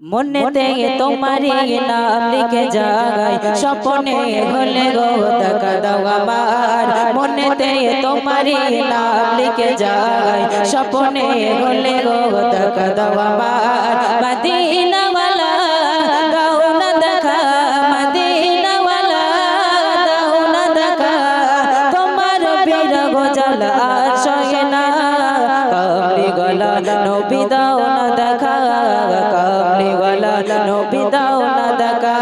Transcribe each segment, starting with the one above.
মনেতে তোমারি নাম লিখে যাই স্বপ্নে হলে গো দেখা দাও আমার মনেতে তোমারি নাম লিখে যাই স্বপ্নে হলে গো দেখা দাও আমার মদিনা ওয়ালা দাও না দেখা মদিনা ওয়ালা দাও না দেখা তোমার বিরহ জ্বালা সহে না কামলি গলা নবী দাও না দেখা কামলি গলা নবী দাও না দেখা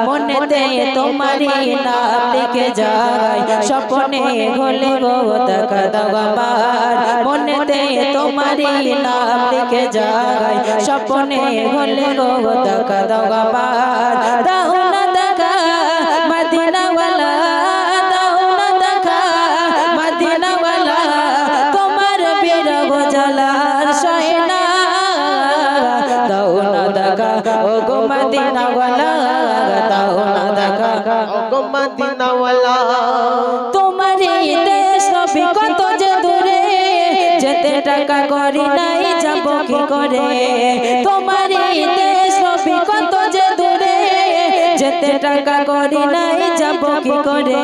মনেতে তোমারি নাম লিখে যাই স্বপ্নে হলে গো দেখা দাও আমার মনেতে তোমারি নাম লিখে যাই স্বপ্নে হলে গো দেখা দাও আমার দাও না দেখা মদিনা ওয়ালা দাও না দেখা মদিনা ওয়ালা তোমার বিরহ জ্বালা সহে না দাও না দেখা ও গো মদিনা ওয়ালা দাও না দেখা ও গো মদিনা ওয়ালা তোমারি দেশ নবী কত যে দূরে যেতে টাকা করি নাই যাব কি করে তোমারি দেশ নবী কত যে দূরে যেতে টাকা করি নাই যাব কি করে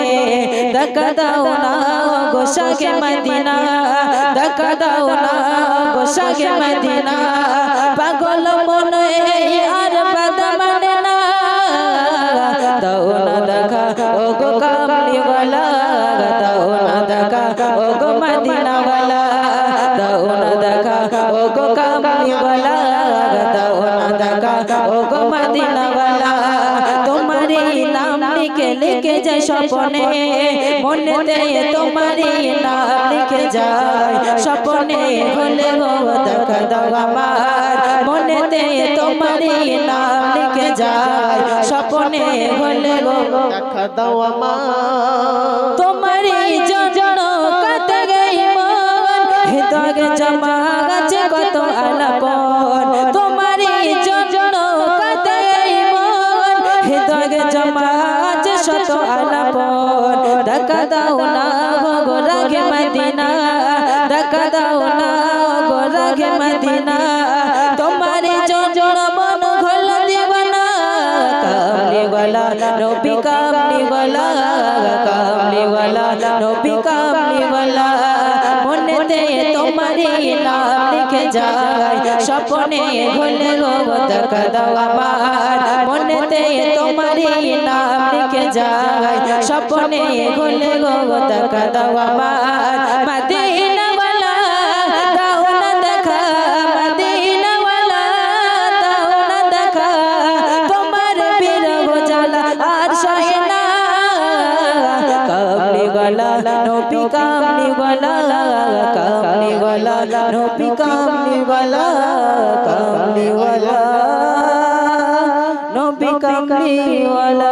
দেখা দাও না গো শাহে মদিনা দেখা দাও না গো শাহে মদিনা পাগল মনে আর বাদা মানে না দাও না দেখা ও গো কামলি ওয়ালা দাও না দেখা ও গো মদিনা ওয়ালা দাও না দেখা ও গো কামলি ওয়ালা দাও না দেখা ও গো মদিনা ওয়ালা তোমারি নাম লিখে লিখে যায় স্বপ্নে মনেতে তোমারি নাম লিখে যায় স্বপ্নে হলে গো দেখা দাও আমার মনেতে তোমারি নাম লিখে যায় স্বপ্নে হলে গো দেখা দাও আমার তোমারি জন্য কাটে গই মন হৃদয়ে জমা গেছে কত আলাপন তোমারি জন্য কাটে গই মন হৃদয়ে জমা আছে শত আলাপন দেখা দাও না গো রাগে মদিনা দেখা দাও না গো রাগে মদিনা তোমারি জন্য মন ঘোল দিবানা কামলি ওয়ালা নবী কামলি ওয়ালা কামলি ওয়ালা নবী কামলি ওয়ালা মনেতে তোমারি নাম লিখে যাই স্বপ্নে হলে গো দেখা দাও আমার মনেতে তোমারি নাম লিখে যাই স্বপ্নে হলে গো দেখা দাও আমার মদিনা ওয়ালা দাও না দেখা মদিনা ওয়ালা দাও না দেখা তোমার বিরহ জ্বালা আর সহে না কামলি ওয়ালা নবী কামলি ওয়ালা কামলি ওয়ালা নবী কামলি ওয়ালা কামলি ওয়ালা নবী কামলি ওয়ালা